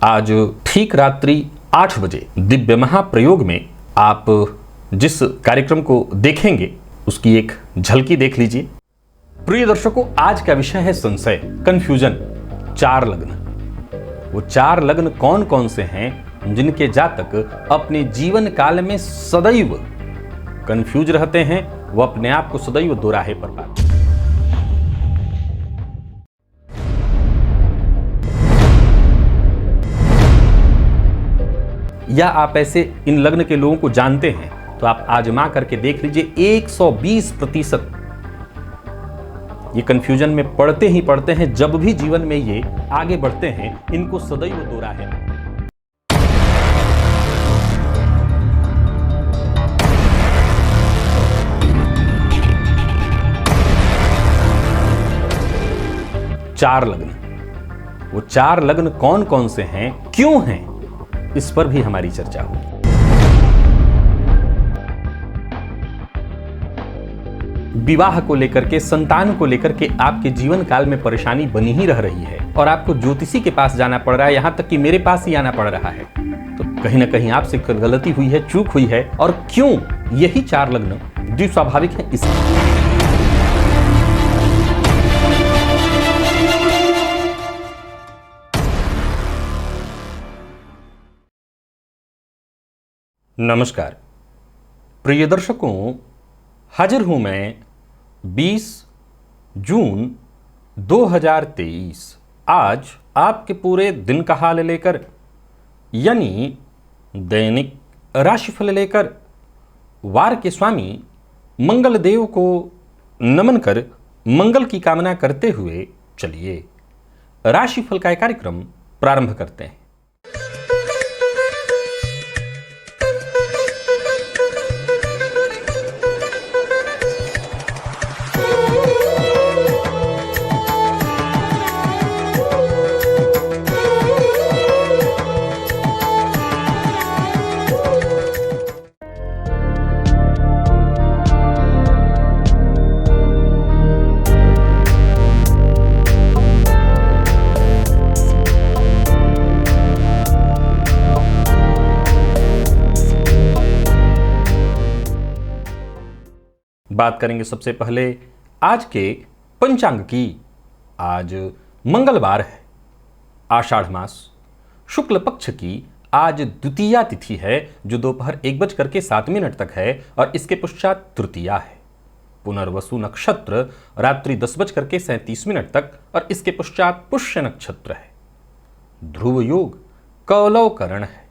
आज ठीक रात्रि 8 बजे दिव्य महाप्रयोग में आप जिस कार्यक्रम को देखेंगे उसकी एक झलकी देख लीजिए। प्रिय दर्शकों, आज का विषय है संशय, कंफ्यूजन। 4 लग्न। वो 4 लग्न कौन कौन से हैं जिनके जातक अपने जीवन काल में सदैव कंफ्यूज रहते हैं, वो अपने आप को सदैव दोराहे पर पाते हैं। या आप ऐसे इन लग्न के लोगों को जानते हैं तो आप आजमा करके देख लीजिए। 120% ये कंफ्यूजन में पड़ते ही पड़ते हैं। जब भी जीवन में ये आगे बढ़ते हैं, इनको सदैव दोराहे। चार लग्न। वो 4 लग्न कौन कौन से हैं, क्यों हैं, इस पर भी हमारी चर्चा होगी। विवाह को लेकर के, संतान को लेकर के आपके जीवन काल में परेशानी बनी ही रह रही है और आपको ज्योतिषी के पास जाना पड़ रहा है, यहां तक कि मेरे पास ही आना पड़ रहा है। तो कहीं ना कहीं आपसे गलती हुई है, चूक हुई है। और क्यों यही 4 लग्न जो स्वाभाविक है इस नमस्कार प्रिय दर्शकों, हाजिर हूं मैं 20 जून 2023 आज आपके पूरे दिन का हाल लेकर, यानी दैनिक राशिफल लेकर, वार के स्वामी मंगल देव को नमन कर मंगल की कामना करते हुए चलिए राशिफल का कार्यक्रम प्रारंभ करते हैं। बात करेंगे सबसे पहले आज के पंचांग की। आज मंगलवार है, आषाढ़ मास, शुक्ल पक्ष की आज द्वितीया तिथि है जो दोपहर 1:07 तक है और इसके पश्चात तृतीया है। पुनर्वसु नक्षत्र रात्रि 10:37 तक और इसके पश्चात पुष्य नक्षत्र है। ध्रुव योग कौलव करण है।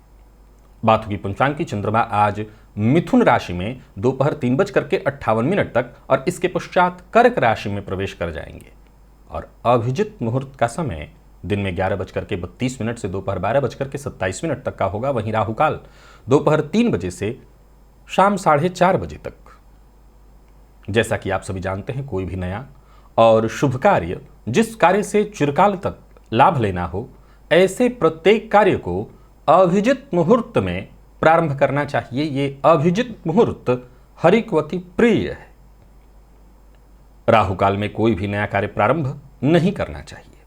बाथु की पंचांग की चंद्रमा आज मिथुन राशि में दोपहर 3:58 तक और इसके पश्चात कर्क राशि में प्रवेश कर जाएंगे और अभिजित मुहूर्त का समय दिन में 11:32 से दोपहर 12:27 तक का होगा। वहीं राहुकाल दोपहर 3 बजे से शाम 4:30 बजे तक। जैसा कि आप सभी जानते हैं, कोई भी नया और शुभ कार्य, जिस कार्य से चिरकाल तक लाभ लेना हो, ऐसे प्रत्येक कार्य को अभिजित मुहूर्त में प्रारंभ करना चाहिए। ये अभिजित मुहूर्त हरिकवती प्रिय है। राहुकाल में कोई भी नया कार्य प्रारंभ नहीं करना चाहिए।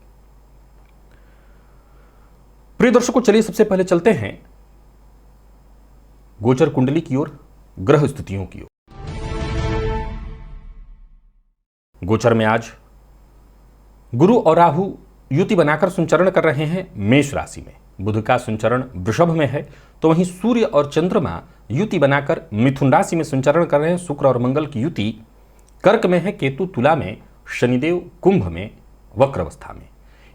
प्रिय दर्शकों, चलिए सबसे पहले चलते हैं गोचर कुंडली की ओर, ग्रह स्थितियों की ओर। गोचर में आज गुरु और राहु युति बनाकर संचरण कर रहे हैं मेष राशि में। बुध का संचरण वृषभ में है, तो वहीं सूर्य और चंद्रमा युति बनाकर मिथुन राशि में संचरण कर रहे हैं। शुक्र और मंगल की युति कर्क में है, केतु तुला में, शनिदेव कुंभ में वक्र अवस्था में।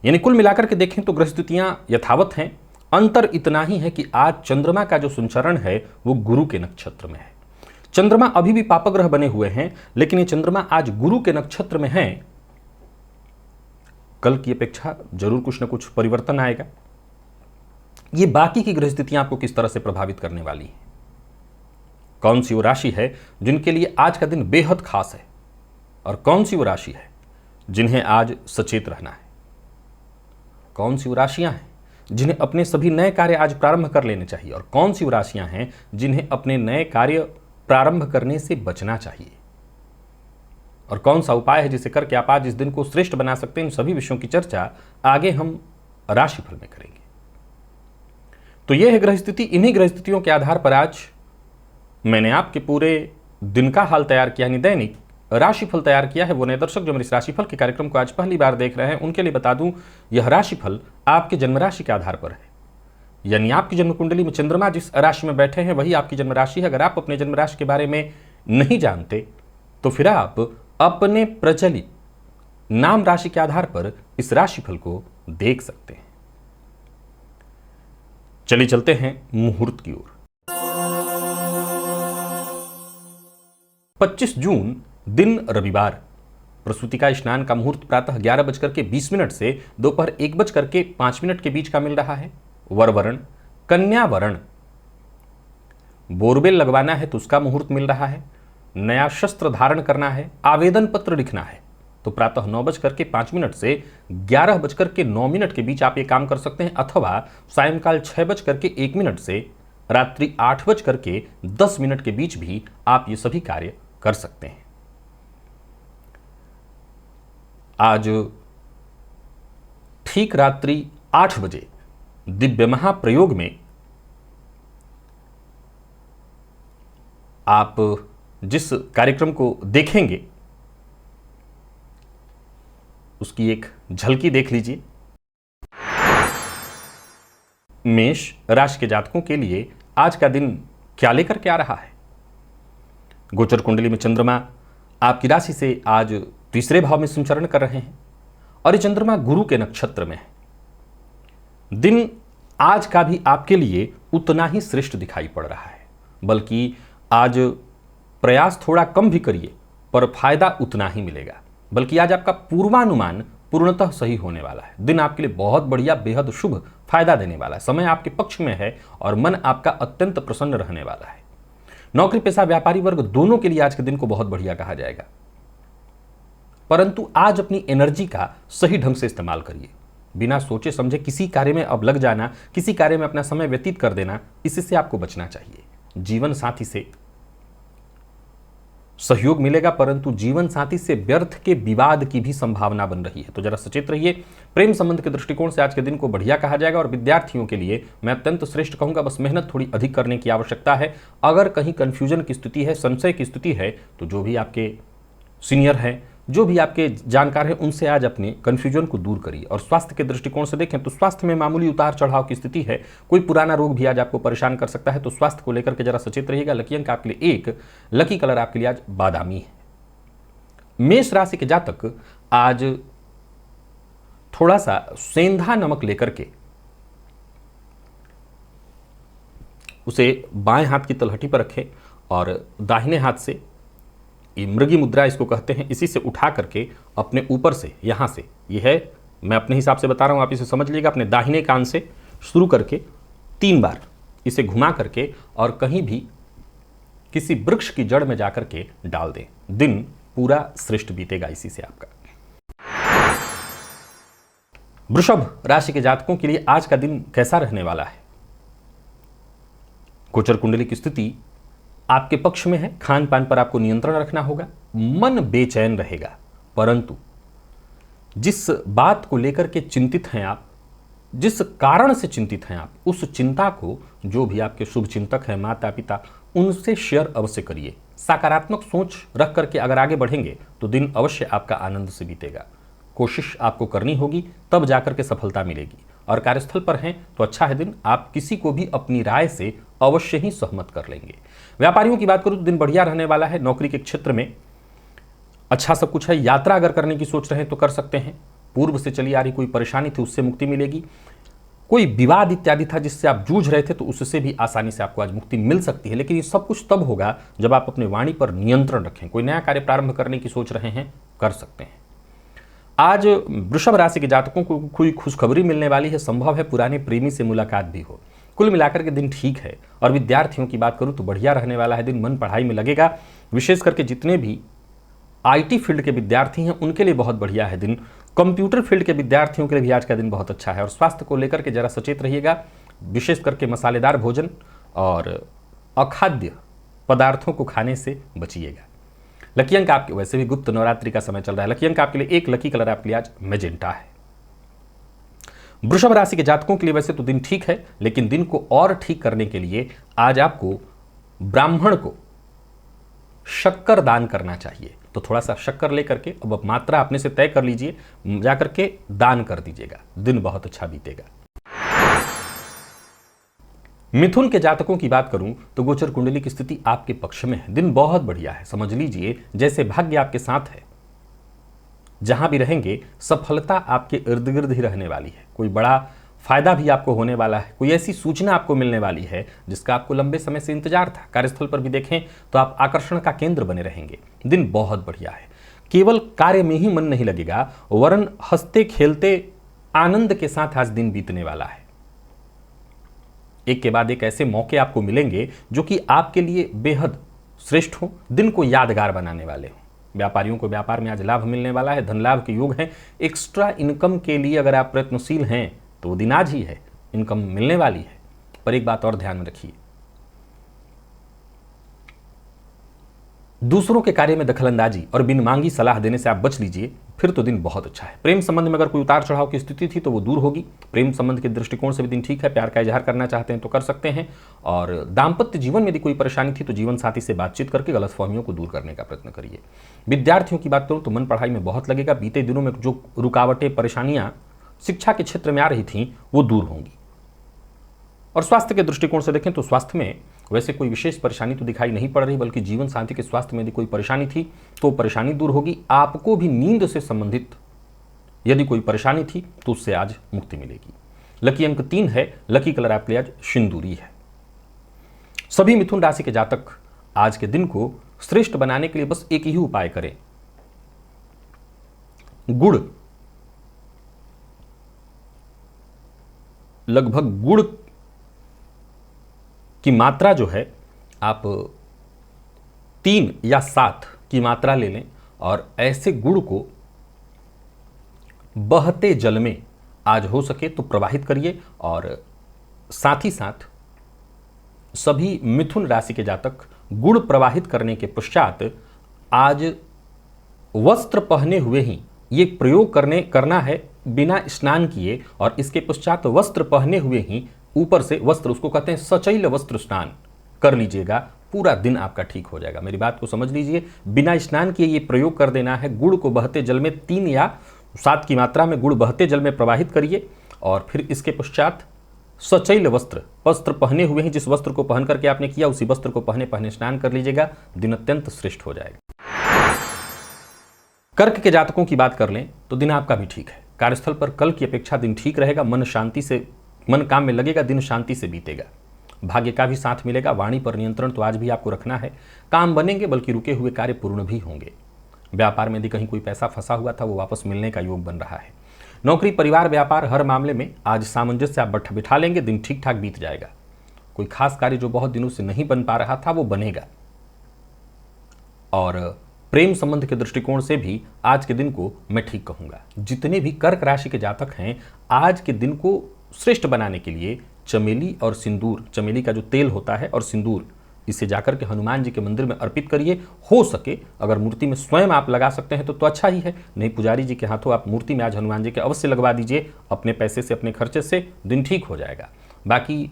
यानी कुल मिलाकर के देखें तो ग्रह स्थितियां यथावत हैं। अंतर इतना ही है कि आज चंद्रमा का जो संचरण है वो गुरु के नक्षत्र में है। चंद्रमा अभी भी पापग्रह बने हुए हैं, लेकिन ये चंद्रमा आज गुरु के नक्षत्र में है। कल की अपेक्षा जरूर कुछ न कुछ परिवर्तन आएगा। ये बाकी की ग्रह स्थितियां आपको किस तरह से प्रभावित करने वाली हैं, कौन सी वो राशि है जिनके लिए आज का दिन बेहद खास है और कौन सी वो राशि है जिन्हें आज सचेत रहना है, कौन सी वो राशियां हैं जिन्हें अपने सभी नए कार्य आज प्रारंभ कर लेने चाहिए और कौन सी वो राशियां हैं जिन्हें अपने नए कार्य प्रारंभ करने से बचना चाहिए, और कौन सा उपाय है जिसे करके आप आज इस दिन को श्रेष्ठ बना सकते हैं। इन सभी विषयों की चर्चा आगे हम राशिफल में करेंगे। तो यह है ग्रह स्थिति। इन्हीं ग्रह स्थितियों के आधार पर आज मैंने आपके पूरे दिन का हाल तैयार किया, यानी दैनिक राशिफल तैयार किया है। वो नए दर्शक जो मेरे इस राशिफल के कार्यक्रम को आज पहली बार देख रहे हैं, उनके लिए बता दूं, यह राशिफल आपके जन्म राशि के आधार पर है। यानी आपकी जन्म कुंडली में चंद्रमा जिस राशि में बैठे हैं वही आपकी जन्म राशि है। अगर आप अपने जन्म राशि के बारे में नहीं जानते तो फिर आप अपने प्रचलित नाम राशि के आधार पर इस राशिफल को देख सकते हैं। चलिए चलते हैं मुहूर्त की ओर। 25 जून दिन रविवार, प्रसूति का स्नान का मुहूर्त प्रातः 11:20 से दोपहर 1:05 के बीच का मिल रहा है। वर वर्ण कन्या वर्ण, बोरवेल लगवाना है तो उसका मुहूर्त मिल रहा है। नया शस्त्र धारण करना है, आवेदन पत्र लिखना है तो प्रातः 9:05 से 11:09 के बीच आप ये काम कर सकते हैं, अथवा सायंकाल 6:01 से रात्रि 8:10 के बीच भी आप ये सभी कार्य कर सकते हैं। आज ठीक रात्रि 8 बजे दिव्य महाप्रयोग में आप जिस कार्यक्रम को देखेंगे उसकी एक झलकी देख लीजिए। मेष राशि के जातकों के लिए आज का दिन क्या लेकर के आ रहा है। गोचर कुंडली में चंद्रमा आपकी राशि से आज तीसरे भाव में संचरण कर रहे हैं और ये चंद्रमा गुरु के नक्षत्र में है। दिन आज का भी आपके लिए उतना ही श्रेष्ठ दिखाई पड़ रहा है, बल्कि आज प्रयास थोड़ा कम भी करिए पर फायदा उतना ही मिलेगा। बल्कि आज आपका पूर्वानुमान पूर्णतः सही होने वाला है। दिन आपके लिए बहुत बढ़िया, बेहद शुभ फायदा देने वाला है। समय आपके पक्ष में है और मन आपका अत्यंत प्रसन्न रहने वाला है। नौकरी पेशा व्यापारी वर्ग दोनों के लिए आज के दिन को बहुत बढ़िया कहा जाएगा, परंतु आज अपनी एनर्जी का सही ढंग से इस्तेमाल करिए। बिना सोचे समझे किसी कार्य में अब लग जाना, किसी कार्य में अपना समय व्यतीत कर देना, इससे आपको बचना चाहिए। जीवन साथी से सहयोग मिलेगा, परंतु जीवन साथी से व्यर्थ के विवाद की भी संभावना बन रही है, तो जरा सचेत रहिए। प्रेम संबंध के दृष्टिकोण से आज के दिन को बढ़िया कहा जाएगा और विद्यार्थियों के लिए मैं अत्यंत श्रेष्ठ कहूंगा। बस मेहनत थोड़ी अधिक करने की आवश्यकता है। अगर कहीं कंफ्यूजन की स्थिति है, संशय की स्थिति है, तो जो भी आपके सीनियर हैं, जो भी आपके जानकार हैं, उनसे आज अपने कंफ्यूजन को दूर करिए। और स्वास्थ्य के दृष्टिकोण से देखें तो स्वास्थ्य में मामूली उतार चढ़ाव की स्थिति है। कोई पुराना रोग भी आज आपको परेशान कर सकता है, तो स्वास्थ्य को लेकर के जरा सचेत रहिएगा। लकी अंक आपके लिए 1, लकी कलर आपके लिए आज बादामी है। मेष राशि के जातक आज थोड़ा सा सेंधा नमक लेकर के उसे बाएं हाथ की तलहटी पर रखें और दाहिने हाथ से, ये मृगी मुद्रा इसको कहते हैं, इसी से उठा करके अपने ऊपर से, यहाँ से, ये है मैं अपने हिसाब से बता रहा हूँ, आप इसे समझ लीजिएगा। अपने दाहिने कान से शुरू करके 3 बार इसे घुमा करके और कहीं भी किसी वृक्ष की जड़ में जाकर के डाल दें। दिन पूरा श्रेष्ठ बीतेगा इसी से आपका। वृषभ राशि के जातकों के लिए आज का दिन कैसा रहने वाला है। गोचर कुंडली की स्थिति आपके पक्ष में है। खान पान पर आपको नियंत्रण रखना होगा। मन बेचैन रहेगा, परंतु जिस बात को लेकर के चिंतित हैं आप, जिस कारण से चिंतित हैं आप, उस चिंता को जो भी आपके शुभ चिंतक हैं, माता पिता, उनसे शेयर अवश्य करिए। सकारात्मक सोच रख करके अगर आगे बढ़ेंगे तो दिन अवश्य आपका आनंद से बीतेगा। कोशिश आपको करनी होगी, तब जाकर के सफलता मिलेगी। और कार्यस्थल पर हैं तो अच्छा है दिन, आप किसी को भी अपनी राय से अवश्य ही सहमत कर लेंगे। व्यापारियों की बात करूं तो दिन बढ़िया रहने वाला है। नौकरी के क्षेत्र में अच्छा सब कुछ है। यात्रा अगर करने की सोच रहे हैं तो कर सकते हैं। पूर्व से चली आ रही कोई परेशानी थी उससे मुक्ति मिलेगी। कोई विवाद इत्यादि था जिससे आप जूझ रहे थे तो उससे भी आसानी से आपको आज मुक्ति मिल सकती है। लेकिन ये सब कुछ तब होगा जब आप अपने वाणी पर नियंत्रण रखें। कोई नया कार्य प्रारंभ करने की सोच रहे हैं, कर सकते हैं। आज वृषभ राशि के जातकों को कोई खुशखबरी मिलने वाली है। संभव है पुराने प्रेमी से मुलाकात भी हो। कुल मिलाकर के दिन ठीक है। और विद्यार्थियों की बात करूं तो बढ़िया रहने वाला है दिन। मन पढ़ाई में लगेगा। विशेष करके जितने भी आईटी फील्ड के विद्यार्थी हैं उनके लिए बहुत बढ़िया है दिन। कंप्यूटर फील्ड के विद्यार्थियों के लिए भी आज का दिन बहुत अच्छा है। और स्वास्थ्य को लेकर के जरा सचेत रहिएगा। विशेष करके मसालेदार भोजन और अखाद्य पदार्थों को खाने से बचिएगा। लकी अंक आपके, वैसे भी गुप्त नवरात्रि का समय चल रहा है, लकी अंक आपके लिए 1, लकी कलर आपके लिए आज मैजेंटा है। वृषभ राशि के जातकों के लिए वैसे तो दिन ठीक है, लेकिन दिन को और ठीक करने के लिए आज आपको ब्राह्मण को शक्कर दान करना चाहिए। तो थोड़ा सा शक्कर लेकर के अब मात्रा अपने से तय कर लीजिए, जाकर के दान कर दीजिएगा, दिन बहुत अच्छा बीतेगा। मिथुन के जातकों की बात करूं तो गोचर कुंडली की स्थिति आपके पक्ष में है। दिन बहुत बढ़िया है, समझ लीजिए जैसे भाग्य आपके साथ है। जहां भी रहेंगे सफलता आपके इर्द गिर्द ही रहने वाली है। कोई बड़ा फायदा भी आपको होने वाला है, कोई ऐसी सूचना आपको मिलने वाली है जिसका आपको लंबे समय से इंतजार था। कार्यस्थल पर भी देखें तो आप आकर्षण का केंद्र बने रहेंगे। दिन बहुत बढ़िया है, केवल कार्य में ही मन नहीं लगेगा, वरन हंसते खेलते आनंद के साथ आज दिन बीतने वाला है। एक के बाद एक ऐसे मौके आपको मिलेंगे जो कि आपके लिए बेहद श्रेष्ठ हो, दिन को यादगार बनाने वाले हों। व्यापारियों को व्यापार में आज लाभ मिलने वाला है, धन लाभ के योग हैं। एक्स्ट्रा इनकम के लिए अगर आप प्रयत्नशील हैं तो वो दिन आज ही है, इनकम मिलने वाली है। पर एक बात और ध्यान में रखिए, दूसरों के कार्य में दखलंदाजी और बिन मांगी सलाह देने से आप बच लीजिए, फिर तो दिन बहुत अच्छा है। प्रेम संबंध में अगर कोई उतार चढ़ाव की स्थिति थी तो वो दूर होगी। प्रेम संबंध के दृष्टिकोण से भी दिन ठीक है, प्यार का इजहार करना चाहते हैं तो कर सकते हैं। और दाम्पत्य जीवन में यदि कोई परेशानी थी तो जीवन साथी से बातचीत करके गलतफहमियों को दूर करने का प्रयत्न करिए। विद्यार्थियों की बात करूं तो मन पढ़ाई में बहुत लगेगा। बीते दिनों में जो रुकावटें, परेशानियां शिक्षा के क्षेत्र में आ रही थी वो दूर होंगी। और स्वास्थ्य के दृष्टिकोण से देखें तो स्वास्थ्य में वैसे कोई विशेष परेशानी तो दिखाई नहीं पड़ रही, बल्कि जीवन साथी के स्वास्थ्य में यदि कोई परेशानी थी तो परेशानी दूर होगी। आपको भी नींद से संबंधित यदि कोई परेशानी थी तो उससे आज मुक्ति मिलेगी। लकी अंक 3 है, लकी कलर आपके लिए आज सिंदूरी है। सभी मिथुन राशि के जातक आज के दिन को श्रेष्ठ बनाने के लिए बस एक ही उपाय करें। गुड़, लगभग गुड़ की मात्रा जो है आप 3 या 7 की मात्रा ले लें और ऐसे गुड़ को बहते जल में आज हो सके तो प्रवाहित करिए। और साथ ही साथ सभी मिथुन राशि के जातक गुड़ प्रवाहित करने के पश्चात आज वस्त्र पहने हुए ही ये प्रयोग करना है बिना स्नान किए। और इसके पश्चात वस्त्र पहने हुए ही ऊपर से वस्त्र, उसको कहते हैं सचैल वस्त्र स्नान कर लीजिएगा, पूरा दिन आपका ठीक हो जाएगा। मेरी बात को समझ लीजिए, बिना स्नान किए ये प्रयोग कर देना है। गुड़ को बहते जल में 3 या 7 की मात्रा में गुड़ बहते जल में प्रवाहित करिए और फिर इसके पश्चात सचैल वस्त्र पहने हुए ही, जिस वस्त्र को पहन करके आपने किया उसी वस्त्र को पहने स्नान कर लीजिएगा, दिन अत्यंत श्रेष्ठ हो जाएगा। कर्क के जातकों की बात कर लें तो दिन आपका भी ठीक है। कार्यस्थल पर कल की अपेक्षा दिन ठीक रहेगा, मन काम में लगेगा, दिन शांति से बीतेगा। भाग्य का भी साथ मिलेगा। वाणी पर नियंत्रण तो आज भी आपको रखना है। काम बनेंगे, बल्कि रुके हुए कार्य पूर्ण भी होंगे। व्यापार में यदि कहीं कोई पैसा फंसा हुआ था वो वापस मिलने का योग बन रहा है। नौकरी, परिवार, व्यापार, हर मामले में आज सामंजस्य से आप बिठा लेंगे, दिन ठीक ठाक बीत जाएगा। कोई खास कार्य जो बहुत दिनों से नहीं बन पा रहा था वो बनेगा। और प्रेम संबंध के दृष्टिकोण से भी आज के दिन को मैं ठीक कहूंगा। जितने भी कर्क राशि के जातक हैं, आज के दिन को श्रेष्ठ बनाने के लिए चमेली और सिंदूर, चमेली का जो तेल होता है और सिंदूर, इसे जाकर के हनुमान जी के मंदिर में अर्पित करिए। हो सके अगर मूर्ति में स्वयं आप लगा सकते हैं तो अच्छा ही है, नहीं पुजारी जी के हाथों आप मूर्ति में आज हनुमान जी के अवश्य लगवा दीजिए। अपने पैसे से, अपने खर्चे से दिन ठीक हो जाएगा। बाकी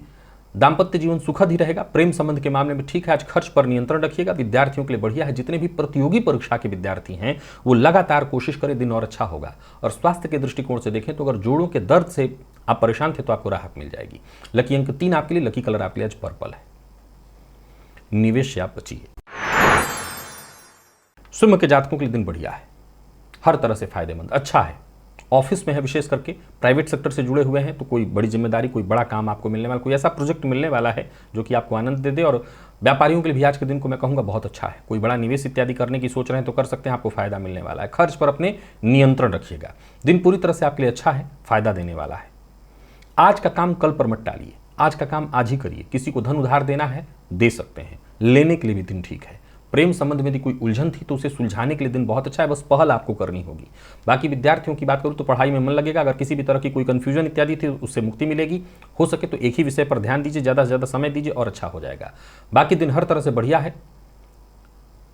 दाम्पत्य जीवन सुखद ही रहेगा। प्रेम संबंध के मामले में ठीक है, आज खर्च पर नियंत्रण रखिएगा। विद्यार्थियों के लिए बढ़िया है। जितने भी प्रतियोगी परीक्षा के विद्यार्थी हैं वो लगातार कोशिश करें, दिन और अच्छा होगा। और स्वास्थ्य के दृष्टिकोण से देखें तो अगर जोड़ों के दर्द से आप परेशान थे तो आपको राहत मिल जाएगी। लकी अंक 3 आपके लिए, लकी कलर आपके लिए आज पर्पल है। निवेश से आप बचिए। सिंह के जातकों के लिए दिन बढ़िया है, हर तरह से फायदेमंद, अच्छा है। ऑफिस में है, विशेष करके प्राइवेट सेक्टर से जुड़े हुए हैं तो कोई बड़ी जिम्मेदारी, कोई बड़ा काम आपको मिलने वाला, कोई ऐसा प्रोजेक्ट मिलने वाला है जो कि आपको आनंद दे दे। और व्यापारियों के लिए भी आज के दिन को मैं कहूँगा बहुत अच्छा है। कोई बड़ा निवेश इत्यादि करने की सोच रहे हैं तो कर सकते हैं, आपको फायदा मिलने वाला है। खर्च पर अपने नियंत्रण रखिएगा। दिन पूरी तरह से आपके लिए अच्छा है, फायदा देने वाला है। आज का काम कल पर मत टालिए, आज का काम आज ही करिए। किसी को धन उधार देना है, दे सकते हैं। लेने के लिए भी दिन ठीक है। प्रेम संबंध में यदि कोई उलझन थी तो उसे सुलझाने के लिए दिन बहुत अच्छा है, बस पहल आपको करनी होगी। बाकी विद्यार्थियों की बात करूं तो पढ़ाई में मन लगेगा। अगर किसी भी तरह की कोई कंफ्यूजन इत्यादि थी उससे मुक्ति मिलेगी। हो सके तो एक ही विषय पर ध्यान दीजिए, ज़्यादा से ज़्यादा समय दीजिए और अच्छा हो जाएगा। बाकी दिन हर तरह से बढ़िया है।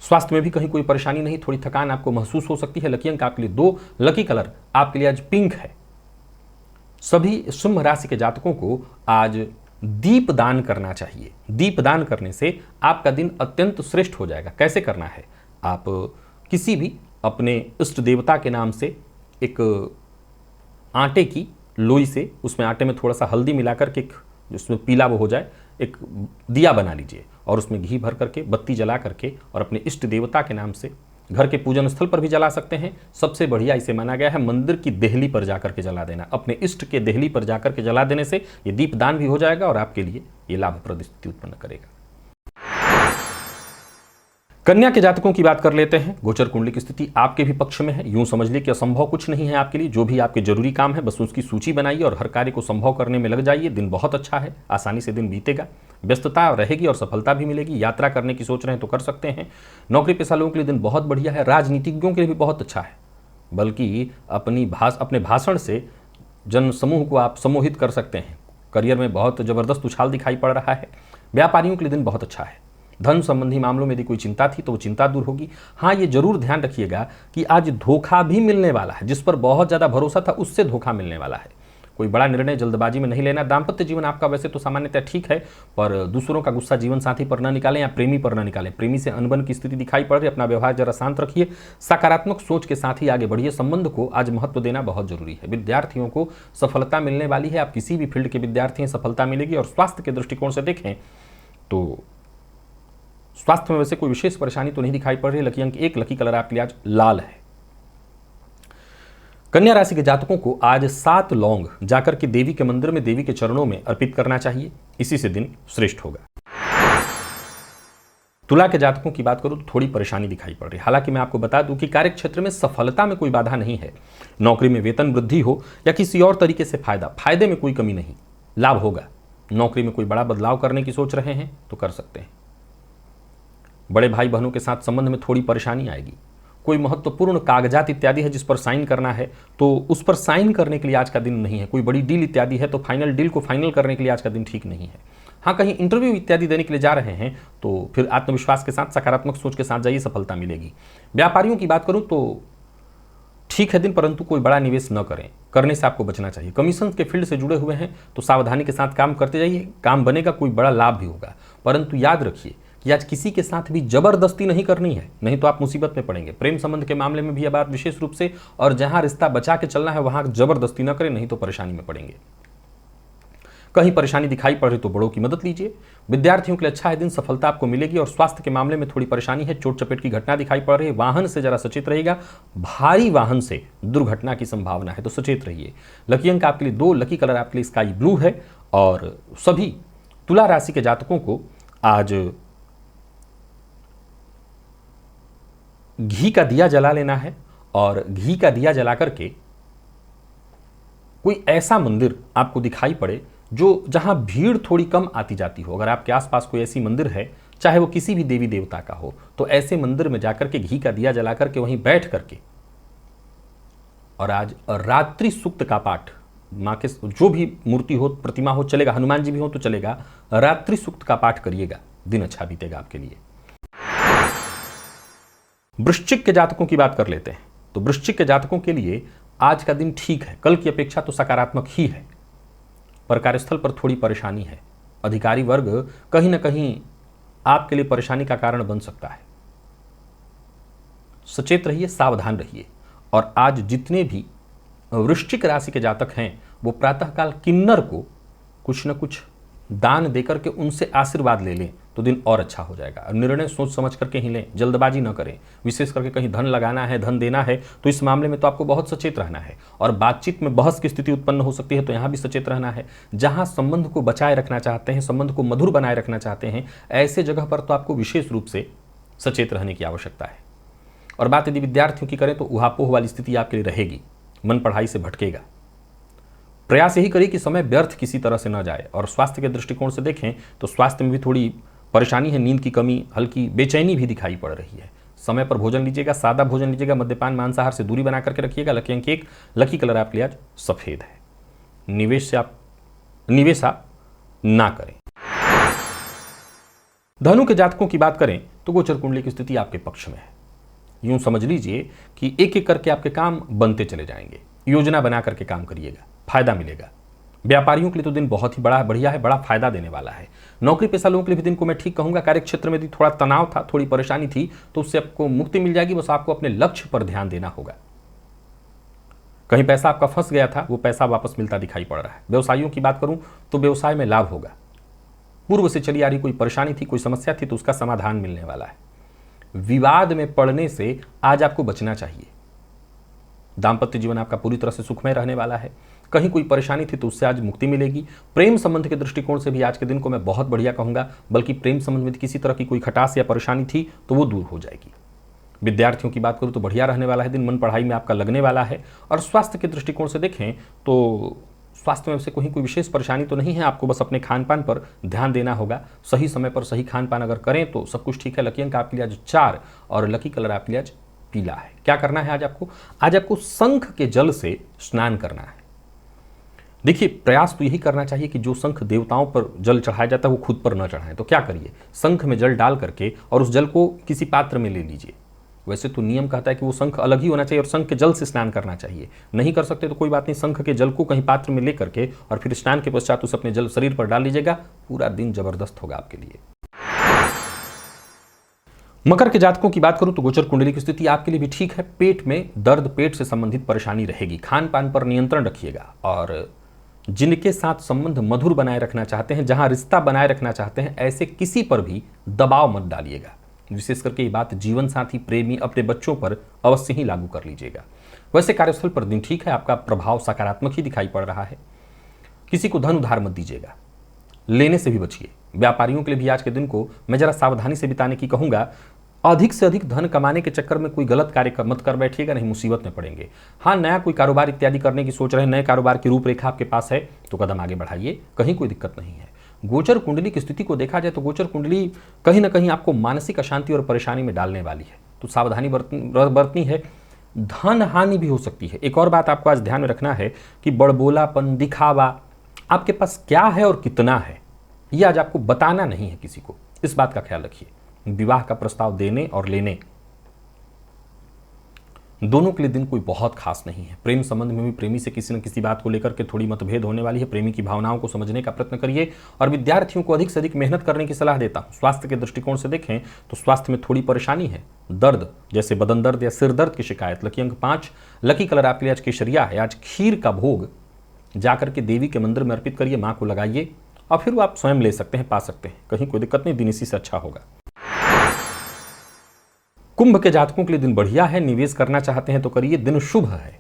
स्वास्थ्य में भी कहीं कोई परेशानी नहीं, थोड़ी थकान आपको महसूस हो सकती है। लकी अंक आपके लिए 2, लकी कलर आपके लिए आज पिंक है। सभी सिंह राशि के जातकों को आज दीप दान करना चाहिए। दीप दान करने से आपका दिन अत्यंत श्रेष्ठ हो जाएगा। कैसे करना है? आप किसी भी अपने इष्ट देवता के नाम से एक आटे की लोई से, उसमें आटे में थोड़ा सा हल्दी मिलाकर के जिसमें पीला वो हो जाए, एक दिया बना लीजिए और उसमें घी भर करके बत्ती जला करके और अपने इष्ट देवता के नाम से घर के पूजन स्थल पर भी जला सकते हैं। सबसे बढ़िया इसे माना गया है मंदिर की देहली पर जाकर के जला देना। अपने इष्ट के देहली पर जाकर के जला देने से ये दीपदान भी हो जाएगा और आपके लिए ये लाभप्रद स्थिति उत्पन्न करेगा। कन्या के जातकों की बात कर लेते हैं। गोचर कुंडली की स्थिति आपके भी पक्ष में है। यूं समझ लीजिए कि असंभव कुछ नहीं है आपके लिए। जो भी आपके जरूरी काम है बस उसकी सूची बनाइए और हर कार्य को संभव करने में लग जाइए। दिन बहुत अच्छा है, आसानी से दिन बीतेगा, व्यस्तता रहेगी और सफलता भी मिलेगी। यात्रा करने की सोच रहे हैं तो कर सकते हैं। नौकरी पेशा लोगों के लिए दिन बहुत बढ़िया है। राजनीतिज्ञों के लिए भी बहुत अच्छा है, बल्कि अपने भाषण से जन समूह को आप सम्मोहित कर सकते हैं। करियर में बहुत जबरदस्त उछाल दिखाई पड़ रहा है। व्यापारियों के लिए दिन बहुत अच्छा है। धन संबंधी मामलों में यदि कोई चिंता थी तो वो चिंता दूर होगी। हाँ, ये जरूर ध्यान रखिएगा कि आज धोखा भी मिलने वाला है। जिस पर बहुत ज़्यादा भरोसा था उससे धोखा मिलने वाला है। कोई बड़ा निर्णय जल्दबाजी में नहीं लेना। दाम्पत्य जीवन आपका वैसे तो सामान्यतः ठीक है, पर दूसरों का गुस्सा जीवन साथी पर न निकालें या प्रेमी पर न निकालें। प्रेमी से अनबन की स्थिति दिखाई पड़ रही है। अपना व्यवहार जरा शांत रखिए। सकारात्मक सोच के साथ ही आगे बढ़िए। संबंध को आज महत्व देना बहुत जरूरी है। विद्यार्थियों को सफलता मिलने वाली है। आप किसी भी फील्ड के विद्यार्थी हैं, सफलता मिलेगी। और स्वास्थ्य के दृष्टिकोण से देखें तो स्वास्थ्य में वैसे कोई विशेष परेशानी तो नहीं दिखाई पड़ रही। लकी अंक 1, लकी कलर आपके लिए आज लाल है। कन्या राशि के जातकों को आज 7 लौंग जाकर के देवी के मंदिर में देवी के चरणों में अर्पित करना चाहिए। इसी से दिन श्रेष्ठ होगा। तुला के जातकों की बात करूं तो थोड़ी परेशानी दिखाई पड़ रही है। हालांकि मैं आपको बता दूं कि कार्यक्षेत्र में सफलता में कोई बाधा नहीं है। नौकरी में वेतन वृद्धि हो या किसी और तरीके से फायदे में कोई कमी नहीं, लाभ होगा। नौकरी में कोई बड़ा बदलाव करने की सोच रहे हैं तो कर सकते हैं। बड़े भाई बहनों के साथ संबंध में थोड़ी परेशानी आएगी। कोई महत्वपूर्ण कागजात इत्यादि है जिस पर साइन करना है तो उस पर साइन करने के लिए आज का दिन नहीं है। कोई बड़ी डील इत्यादि है तो फाइनल डील को फाइनल करने के लिए आज का दिन ठीक नहीं है। हाँ, कहीं इंटरव्यू इत्यादि देने के लिए जा रहे हैं तो फिर आत्मविश्वास के साथ, सकारात्मक सोच के साथ जाइए, सफलता मिलेगी। व्यापारियों की बात करूं तो ठीक है दिन, परंतु कोई बड़ा निवेश न करें, करने से आपको बचना चाहिए। कमीशन के फील्ड से जुड़े हुए हैं तो सावधानी के साथ काम करते जाइए। काम बनेगा, कोई बड़ा लाभ भी होगा। परंतु याद रखिए कि आज किसी के साथ भी जबरदस्ती नहीं करनी है, नहीं तो आप मुसीबत में पड़ेंगे। प्रेम संबंध के मामले में भी यह बात विशेष रूप से, और जहां रिश्ता बचा के चलना है वहां जबरदस्ती न करें, नहीं तो परेशानी में पड़ेंगे। कहीं परेशानी दिखाई पड़ रही तो बड़ों की मदद लीजिए। विद्यार्थियों के लिए अच्छा है दिन, सफलता आपको मिलेगी। और स्वास्थ्य के मामले में थोड़ी परेशानी है, चोट चपेट की घटना दिखाई पड़ रही है। वाहन से जरा सचेत रहिएगा, भारी वाहन से दुर्घटना की संभावना है तो सचेत रहिए। लकी अंक आपके लिए 2, लकी कलर आपके लिए स्काई ब्लू है। और सभी तुला राशि के जातकों को आज घी का दिया जला लेना है और घी का दिया जला करके कोई ऐसा मंदिर आपको दिखाई पड़े जो जहां भीड़ थोड़ी कम आती जाती हो। अगर आपके आसपास कोई ऐसी मंदिर है, चाहे वो किसी भी देवी देवता का हो, तो ऐसे मंदिर में जाकर के घी का दिया जला करके वहीं बैठ करके और आज रात्रि सूक्त का पाठ, माँ के जो भी मूर्ति हो, प्रतिमा हो चलेगा, हनुमान जी भी हो तो चलेगा, रात्रि सूक्त का पाठ करिएगा। दिन अच्छा बीतेगा आपके लिए। वृश्चिक के जातकों की बात कर लेते हैं तो वृश्चिक के जातकों के लिए आज का दिन ठीक है। कल की अपेक्षा तो सकारात्मक ही है, पर कार्यस्थल पर थोड़ी परेशानी है। अधिकारी वर्ग कहीं ना कहीं आपके लिए परेशानी का कारण बन सकता है। सचेत रहिए, सावधान रहिए। और आज जितने भी वृश्चिक राशि के जातक हैं वो प्रातःकाल किन्नर को कुछ न कुछ दान देकर के उनसे आशीर्वाद ले लें तो दिन और अच्छा हो जाएगा। निर्णय सोच समझ करके ही लें, जल्दबाजी न करें। विशेष करके कहीं धन लगाना है, धन देना है तो इस मामले में तो आपको बहुत सचेत रहना है। और बातचीत में बहस की स्थिति उत्पन्न हो सकती है तो यहाँ भी सचेत रहना है। जहाँ संबंध को बचाए रखना चाहते हैं, संबंध को मधुर बनाए रखना चाहते हैं, ऐसे जगह पर तो आपको विशेष रूप से सचेत रहने की आवश्यकता है। और बात यदि विद्यार्थियों की करें तो उहापोह वाली स्थिति आपके लिए रहेगी। मन पढ़ाई से भटकेगा। प्रयास यही करिए कि समय व्यर्थ किसी तरह से न जाए। और स्वास्थ्य के दृष्टिकोण से देखें तो स्वास्थ्य में भी थोड़ी परेशानी है। नींद की कमी, हल्की बेचैनी भी दिखाई पड़ रही है। समय पर भोजन लीजिएगा, सादा भोजन लीजिएगा, मद्यपान मांसाहार से दूरी बना करके रखिएगा। लकी अंक 1, लकी कलर आपके लिए आज सफेद है। निवेश आप ना करें। धनु के जातकों की बात करें तो गोचर कुंडली की स्थिति आपके पक्ष में है। यूं समझ लीजिए कि एक एक करके आपके काम बनते चले जाएंगे। योजना बना करके काम करिएगा। फायदा मिलेगा। व्यापारियों के लिए तो दिन बहुत ही बढ़िया है, बड़ा फायदा देने वाला है। नौकरी पेशा लोगों के लिए भी दिन को मैं ठीक कहूंगा। कार्यक्षेत्र में भी थोड़ा तनाव था, थोड़ी परेशानी थी, तो उससे आपको मुक्ति मिल जाएगी। बस आपको अपने लक्ष्य पर ध्यान देना होगा। कहीं पैसा आपका फंस गया था, वो पैसा वापस मिलता दिखाई पड़ रहा है। व्यवसायियों की बात करूं तो व्यवसाय में लाभ होगा। पूर्व से चली आ रही कोई परेशानी थी, कोई समस्या थी, तो उसका समाधान मिलने वाला है। विवाद में पड़ने से आज आपको बचना चाहिए। दाम्पत्य जीवन आपका पूरी तरह से सुखमय रहने वाला है। कहीं कोई परेशानी थी तो उससे आज मुक्ति मिलेगी। प्रेम संबंध के दृष्टिकोण से भी आज के दिन को मैं बहुत बढ़िया कहूंगा, बल्कि प्रेम संबंध में किसी तरह की कोई खटास या परेशानी थी तो वो दूर हो जाएगी। विद्यार्थियों की बात करूं तो बढ़िया रहने वाला है दिन, मन पढ़ाई में आपका लगने वाला है। और स्वास्थ्य के दृष्टिकोण से देखें तो स्वास्थ्य में से कोई विशेष परेशानी तो नहीं है। आपको बस अपने खान पान पर ध्यान देना होगा। सही समय पर सही खान पान अगर करें तो सब कुछ ठीक है। लकी अंक आपके लिए आज 4 और लकी कलर आपके लिए आज पीला है। क्या करना है आज आपको शंख के जल से स्नान करना है। देखिए, प्रयास तो यही करना चाहिए कि जो शंख देवताओं पर जल चढ़ाया जाता है वो खुद पर न चढ़ाएं। तो क्या करिए, शंख में जल डाल करके और उस जल को किसी पात्र में ले लीजिए। वैसे तो नियम कहता है कि वो शंख अलग ही होना चाहिए और शंख के जल से स्नान करना चाहिए। नहीं कर सकते तो कोई बात नहीं, शंख के जल को कहीं पात्र में ले करके और फिर स्नान के पश्चात उसे अपने जल शरीर पर डाल लीजिएगा। पूरा दिन जबरदस्त होगा आपके लिए। मकर के जातकों की बात करूं तो गोचर कुंडली की स्थिति आपके लिए भी ठीक है। पेट में दर्द, पेट से संबंधित परेशानी रहेगी। खान पान पर नियंत्रण रखिएगा और जिनके साथ संबंध मधुर बनाए रखना चाहते हैं, जहां रिश्ता बनाए रखना चाहते हैं, ऐसे किसी पर भी दबाव मत डालिएगा। विशेष करके ये बात जीवन साथी, प्रेमी, अपने बच्चों पर अवश्य ही लागू कर लीजिएगा। वैसे कार्यस्थल पर दिन ठीक है, आपका प्रभाव सकारात्मक ही दिखाई पड़ रहा है। किसी को धन उधार मत दीजिएगा, लेने से भी बचिए। व्यापारियों के लिए भी आज के दिन को मैं जरा सावधानी से बिताने की कहूंगा। अधिक से अधिक धन कमाने के चक्कर में कोई गलत कार्य मत कर बैठिएगा, नहीं मुसीबत में पड़ेंगे। हाँ, नया कोई कारोबार इत्यादि करने की सोच रहे हैं, नए कारोबार की रूपरेखा आपके पास है तो कदम आगे बढ़ाइए, कहीं कोई दिक्कत नहीं है। गोचर कुंडली की स्थिति को देखा जाए तो गोचर कुंडली कहीं ना कहीं आपको मानसिक अशांति और परेशानी में डालने वाली है, तो सावधानी बरतनी है। धन हानि भी हो सकती है। एक और बात आपको आज ध्यान में रखना है कि बड़बोलापन, दिखावा आपके पास क्या है और कितना है, यह आज आपको बताना नहीं है किसी को। इस बात का ख्याल रखिए। विवाह का प्रस्ताव देने और लेने दोनों के लिए दिन कोई बहुत खास नहीं है। प्रेम संबंध में भी प्रेमी से किसी न किसी बात को लेकर के थोड़ी मतभेद होने वाली है। प्रेमी की भावनाओं को समझने का प्रयत्न करिए और विद्यार्थियों को अधिक से अधिक मेहनत करने की सलाह देता हूं। स्वास्थ्य के दृष्टिकोण से देखें तो स्वास्थ्य में थोड़ी परेशानी है। दर्द जैसे बदन दर्द या सिर दर्द की शिकायत। लकी अंक 5, लकी कलर आपके लिए आज केसरिया है। आज खीर का भोग जाकर के देवी के मंदिर में अर्पित करिए, मां को लगाइए और फिर वो आप स्वयं ले सकते हैं, पा सकते हैं। कहीं कोई दिक्कत नहीं, दिन इसी से अच्छा होगा। कुंभ के जातकों के लिए दिन बढ़िया है। निवेश करना चाहते हैं तो करिए, दिन शुभ है।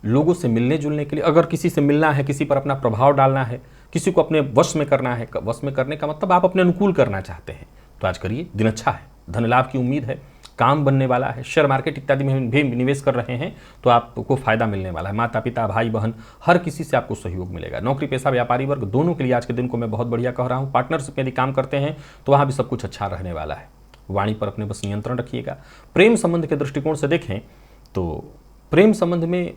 लोगों से मिलने जुलने के लिए, अगर किसी से मिलना है, किसी पर अपना प्रभाव डालना है, किसी को अपने वश में करना है, वश में करने का मतलब आप अपने अनुकूल करना चाहते हैं तो आज करिए, दिन अच्छा है। धन लाभ की उम्मीद है, काम बनने वाला है। शेयर मार्केट इत्यादि में भी निवेश कर रहे हैं तो आपको फायदा मिलने वाला है। माता पिता, भाई बहन, हर किसी से आपको सहयोग मिलेगा। नौकरी पेशा, व्यापारी वर्ग दोनों के लिए आज के दिन को मैं बहुत बढ़िया कह रहा हूँ। पार्टनरशिप में यदि काम करते हैं तो वहाँ भी सब कुछ अच्छा रहने वाला है। वाणी पर अपने बस नियंत्रण रखिएगा। प्रेम संबंध के दृष्टिकोण से देखें तो प्रेम संबंध में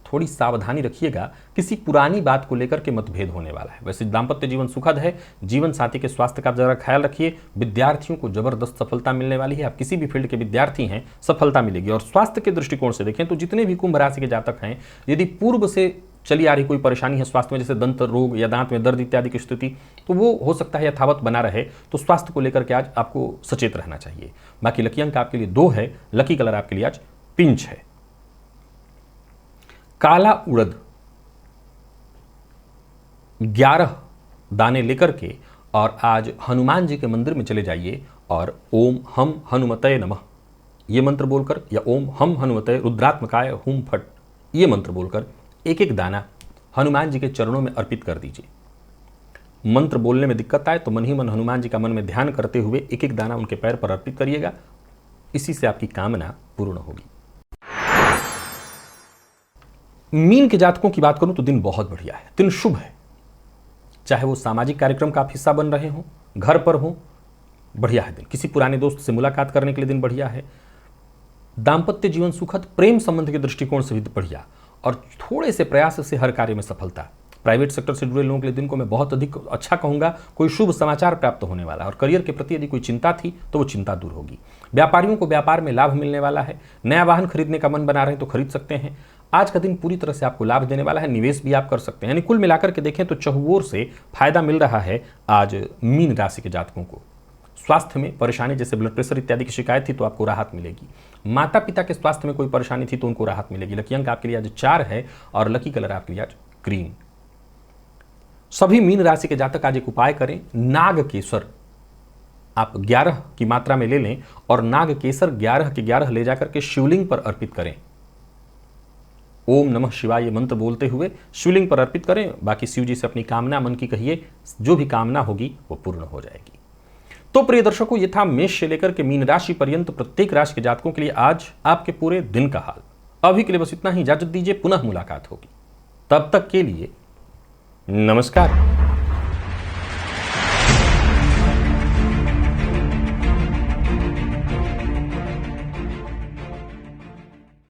थोड़ी सावधानी रखिएगा, किसी पुरानी बात को लेकर के मतभेद होने वाला है। वैसे दाम्पत्य जीवन सुखद है। जीवन साथी के स्वास्थ्य का जरा ख्याल रखिए। विद्यार्थियों को जबरदस्त सफलता मिलने वाली है। आप किसी भी फील्ड के विद्यार्थी हैं, सफलता मिलेगी। और स्वास्थ्य के दृष्टिकोण से देखें तो जितने भी कुंभ राशि के जातक हैं, यदि पूर्व से चली आ रही कोई परेशानी है स्वास्थ्य में, जैसे दंत रोग या दांत में दर्द इत्यादि की स्थिति, तो वो हो सकता है यथावत बना रहे। तो स्वास्थ्य को लेकर के आज आपको सचेत रहना चाहिए। बाकी लकी अंक आपके लिए 2 है। लकी कलर आपके लिए आज पिंच है। काला उड़द 11 दाने लेकर के और आज हनुमान जी के मंदिर में चले जाइए और ओम हम हनुमतये नमः ये मंत्र बोलकर, या ओम हम हनुमतये रुद्रात्मकाय हुम फट ये मंत्र बोलकर एक एक दाना हनुमान जी के चरणों में अर्पित कर दीजिए। मंत्र बोलने में दिक्कत आए तो मन ही मन हनुमान जी का मन में ध्यान करते हुए एक एक दाना उनके पैर पर अर्पित करिएगा। इसी से आपकी कामना पूर्ण होगी। मीन के जातकों की बात करूं तो दिन बहुत बढ़िया है, दिन शुभ है। चाहे वो सामाजिक कार्यक्रम का आप हिस्सा बन रहे हो, घर पर हो, बढ़िया है दिन। किसी पुराने दोस्त से मुलाकात करने के लिए दिन बढ़िया है। दाम्पत्य जीवन सुखद, प्रेम संबंध के दृष्टिकोण से भी बढ़िया और थोड़े से प्रयास से हर कार्य में सफलता। प्राइवेट सेक्टर से जुड़े लोगों के लिए दिन को मैं बहुत अधिक अच्छा कहूंगा। कोई शुभ समाचार प्राप्त होने वाला है और करियर के प्रति यदि कोई चिंता थी तो वो चिंता दूर होगी। व्यापारियों को व्यापार में लाभ मिलने वाला है। नया वाहन खरीदने का मन बना रहे हैं तो खरीद सकते हैं। आज का दिन पूरी तरह से आपको लाभ देने वाला है, निवेश भी आप कर सकते हैं। यानी कुल मिलाकर के देखें तो चहुओर से फायदा मिल रहा है आज मीन राशि के जातकों को। स्वास्थ्य में परेशानी जैसे ब्लड प्रेशर इत्यादि की शिकायत थी तो आपको राहत मिलेगी। माता पिता के स्वास्थ्य में कोई परेशानी थी तो उनको राहत मिलेगी। लकी अंक आपके लिए आज 4 है और लकी कलर आपके लिए आज ग्रीन। सभी मीन राशि के जातक आज एक उपाय करें, नाग केसर आप 11 की मात्रा में ले लें और नाग केसर 11 के 11 ले जाकर के शिवलिंग पर अर्पित करें। ओम नमः शिवाय ये मंत्र बोलते हुए शिवलिंग पर अर्पित करें। बाकी शिव जी से अपनी कामना मन की कहिए, जो भी कामना होगी वो पूर्ण हो जाएगी। तो प्रिय दर्शकों, ये था मेष से लेकर के मीन राशि पर्यंत प्रत्येक राशि के जातकों के लिए आज आपके पूरे दिन का हाल। अभी के लिए बस इतना ही, इजाजत दीजिए, पुनः मुलाकात होगी। तब तक के लिए नमस्कार।